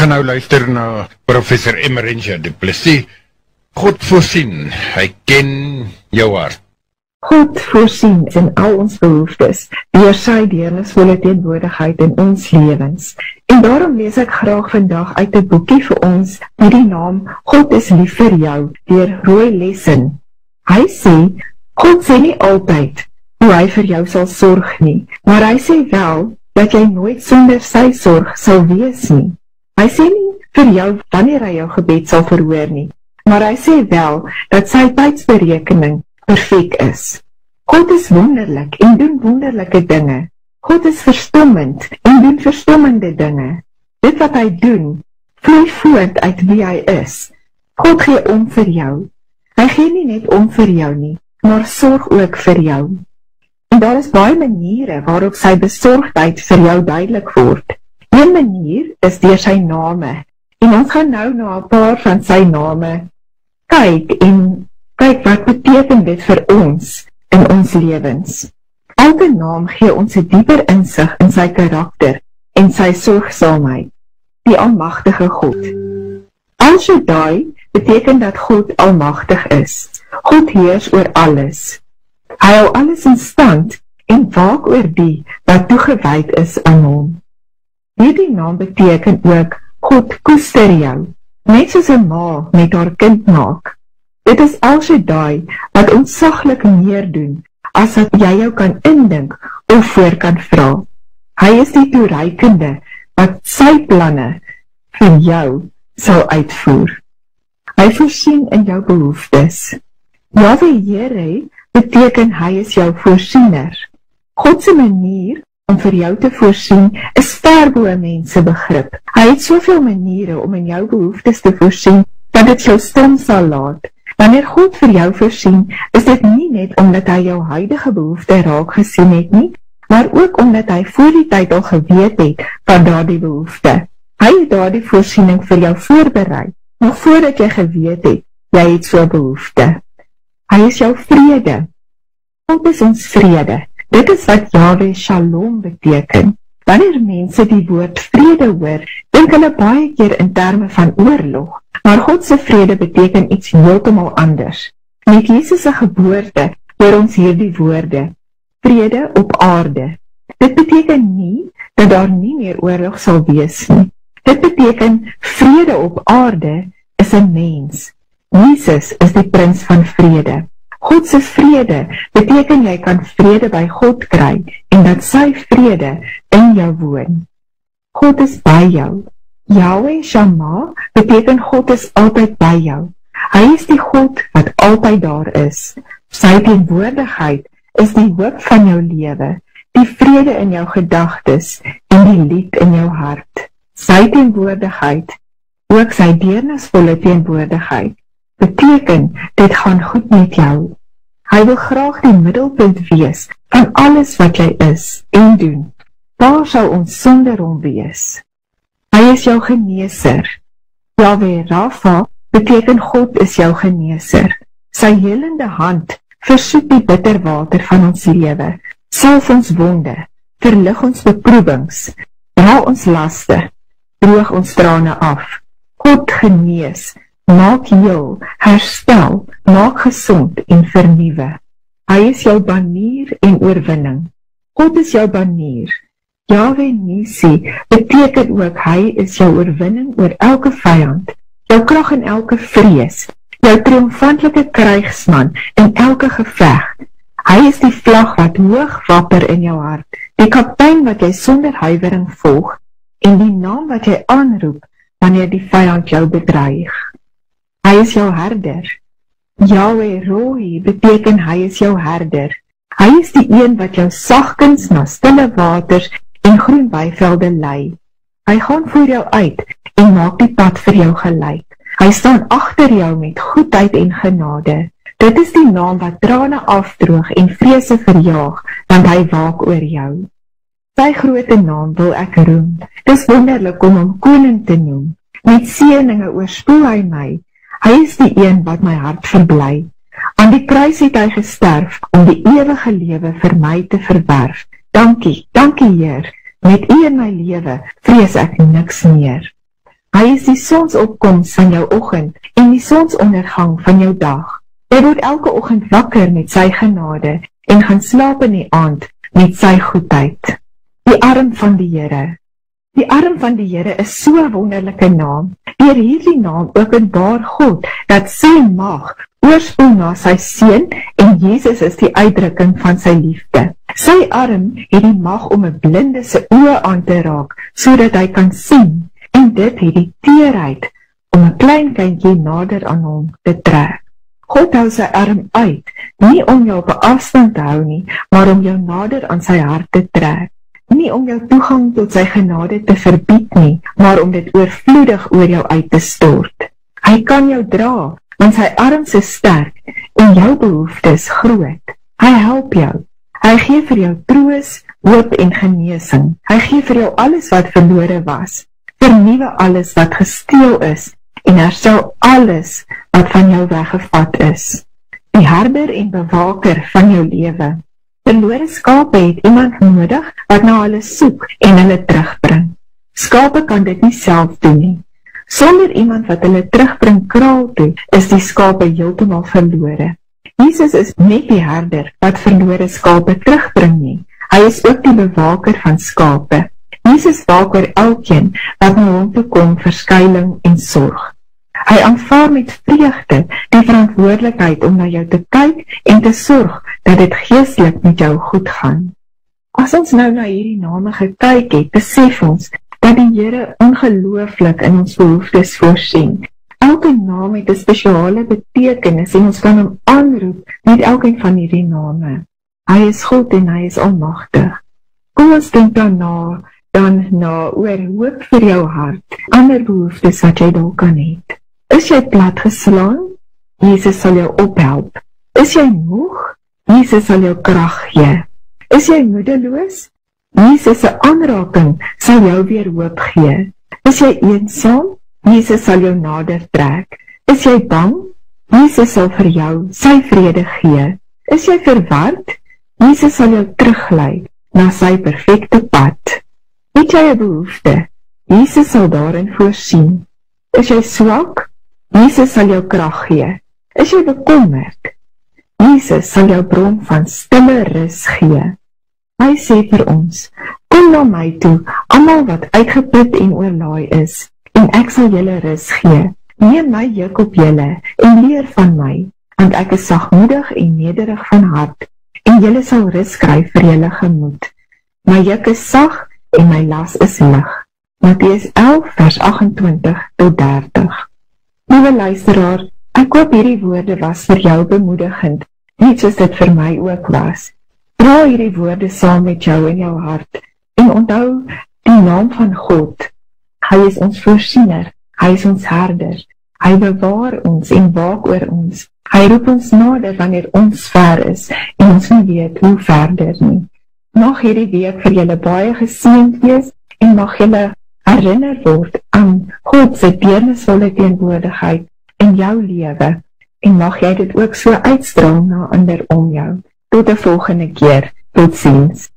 gaan nou luister na professor Emerentia Du Plessis. God voorsien, hy ken jou hart. God voorsien in al ons behoeftes, deur sy deernisvolle teenwoordigheid in ons lewens. En daarom lees ek graag vandag uit 'n boekie vir ons met die naam God is lief vir jou, deur Roy Lessin. Hy sê, God sê nie altyd hoe hy vir jou sal sorg nie, maar hy sê wel dat jy nooit sonder sy sorg sal wees nie. Hy sê nie vir jou wanneer hy jou gebed sal verhoor nie, maar hy sê wel dat sy tydsberekening perfek is. God is wonderlik en doen wonderlike dinge. God is verstommend en doen verstommende dinge. Dit wat hy doen, vloei voort uit wie hy is. God gee om vir jou. Hy gee nie net om vir jou nie, maar sorg ook vir jou. En daar is baie maniere waarop sy besorgdheid vir jou duidelik word. Een manier is deur sy name. En ons gaan nou na 'n paar van sy name kyk en kyk wat beteken dit vir ons in ons lewens. Elke naam gee ons 'n dieper insig in sy karakter en sy sorgsaamheid. Die Almagtige God. El Shaddai beteken dat God almagtig is. God heers oor alles. Hy hou alles in stand en waak oor die wat toegewyd is aan hom. Hierdie naam beteken ook God koester jou, net soos 'n ma met haar kind maak. Dit is El Shaddai wat ontsaglik meer doen as wat jy jou kan indink of voor kan vra. Hy is die toereikende wat sy planne vir jou sal uitvoer. Hy voorsien in jou behoeftes. Jahwe Here beteken hy is jou voorsiener. God se manier om vir jou te voorsien is ver bo mense begrip. Hy het soveel maniere om in jou behoeftes te voorsien dat dit jou stom sal laat. Wanneer God vir jou voorsien, is dit nie net omdat hy jou huidige behoefte raak gesien het nie, maar ook omdat hy voor die tyd al geweet het van daardie behoefte. Hy het daardie voorsiening vir jou voorberei, nog voordat jy geweet het, jy het so 'n behoefte. Hy is jou vrede. God is ons vrede. Dit is wat Jahwe Shalom beteken. Wanneer mense die woord vrede hoor, dink hulle baie keer in terme van oorlog. Maar God se vrede beteken iets heeltemal anders. Met Jesus se geboorte hoor ons hierdie woorde: vrede op aarde. Dit beteken nie dat daar nie meer oorlog sal wees nie. Dit beteken vrede op aarde is 'n mens. Jesus is die prins van vrede. God se vrede beteken jy kan vrede by God kry en dat sy vrede in jou woon. God is by jou. Yahweh Shammah beteken God is altyd by jou. Hy is die God wat altyd daar is. Sy teenwoordigheid is die hoop van jou lewe, die vrede in jou gedagtes en die lied in jou hart. Sy teenwoordigheid, ook sy deernisvolle teenwoordigheid, beteken dit gaan goed met jou. Hy wil graag die middelpunt wees van alles wat jy is en doen. Waar sou ons sonder hom wees? Hy is jou geneeser. Jahwe Rapha beteken God is jou geneeser. Sy helende hand versoet die bitter water van ons lewe, salf ons wonde, verlig ons beproewings, dra ons laste, droog ons trane af. God genees, maak heel, herstel, maak gesond en vernuwe. Hy is jou banier en oorwinning. God is jou banier. Yahweh Nisi beteken ook hy is jou oorwinning oor elke vyand, jou krag in elke vrees, jou triomfantelike krygsman in elke geveg. Hy is die vlag wat hoog wapper in jou hart, die kaptein wat jy sonder huiwering volg, en die naam wat jy aanroep wanneer die vyand jou bedreig. Hy is jou herder. Yahweh Roi beteken hy is jou herder. Hy is die een wat jou sagkens na stille waters en groen weivelde lei. Hy gaan voor jou uit en maak die pad vir jou gelyk. Hy staan agter jou met goedheid en genade. Dit is die naam wat trane afdroog en vrese verjaag, want hy waak oor jou. Sy groote naam wil ek roem. Dis wonderlik om hom koning te noem. Met seëninge oorspoel hy my. Hy is die een wat my hart verbly. Aan die kruis het hy gesterf om die ewige lewe vir my te verwerf. Dankie, dankie Heer. Met U in my lewe vrees ek niks meer. Hy is die sonsopkoms van jou oggend en die sonsondergang van jou dag. Jy word elke oggend wakker met sy genade en gaan slaap in die aand met sy goedheid. Die arm van die Here. Die arm van die Here is so 'n wonderlike naam. Deur hierdie naam openbaar God dat sy mag oorspoel na sy seun en Jesus is die uitdrukking van sy liefde. Sy arm het die mag om 'n blinde se oë aan te raak sodat hy kan sien en dit het die teerheid om 'n klein kindjie nader aan hom te trek. God hou sy arm uit, nie om jou op 'n afstand te hou nie, maar om jou nader aan sy hart te trek. Nie om jou toegang tot sy genade te verbied nie, maar om dit oorvloedig oor jou uit te stort. Hy kan jou dra, want sy arms is sterk en jou behoeftes groot. Hy help jou. Hy gee vir jou troos, hoop en genesing. Hy gee vir jou alles wat verlore was, vernuwe alles wat gesteel is en herstel alles wat van jou weggevat is. Die herder en bewaker van jou lewe. Verlore skape het iemand nodig wat na hulle soek en hulle terugbring. Skape kan dit nie self doen nie. Sonder iemand wat hulle terugbring kraal toe, is die skape heeltemal verlore. Jesus is net die herder wat verlore skape terugbring nie. Hy is ook die bewaker van skape. Jesus waak oor elkeen wat na hom toe kom vir skuiling en sorg. Hy aanvaar met vreugde die verantwoordelikheid om na jou te kyk en te sorg dat dit geestelik met jou goed gaan. As ons nou na hierdie name gekyk het, besef ons dat die Here ongelooflik in ons behoeftes voorsien. Elke naam het 'n spesiale betekenis en ons kan hom aanroep met elkeen van hierdie name. Hy is God en hy is almagtig. Kom ons dink dan na oor hoop vir jou hart, ander behoeftes wat jy dalk kan hê. Is jy platgeslaan? Jesus sal jou ophelp. Is jy moeg? Jesus sal jou krag gee. Is jy moedeloos? Jesus se aanraking sal jou weer hoop gee. Is jy eensaam? Jesus sal jou nader trek. Is jy bang? Jesus sal vir jou sy vrede gee. Is jy verward? Jesus sal jou teruglei na sy perfekte pad. Het jy 'n behoefte? Jesus sal daarin voorsien. Is jy swak? Jesus sal jou krag gee. Is jy bekommerd? Jesus sal jou bron van stille rus gee. Hy sê vir ons, kom na my toe, almal wat uitgeput en oorlaai is, en ek sal julle rus gee. Neem my juk op julle en leer van my, want ek is sagmoedig en nederig van hart, en julle sal rus kry vir julle gemoed. My juk is sag en my las is lig. Matteus 11 vers 28 tot 30. Liewe luisteraar, ek hoop hierdie woorde was vir jou bemoedigend, net soos dit vir my ook was. Dra hierdie woorde saam met jou in jou hart, en onthou die naam van God. Hy is ons voorsiener, hy is ons herder, hy bewaar ons en waak oor ons. Hy roep ons nader wanneer ons ver is, en ons nie weet hoe verder nie. Mag hierdie week vir julle baie geseënd wees, en mag julle herinner word aan God se deernisvolle teenwoordigheid in jou lewe, en mag jy dit ook so uitstraal na ander om jou. Tot 'n volgende keer, totsiens.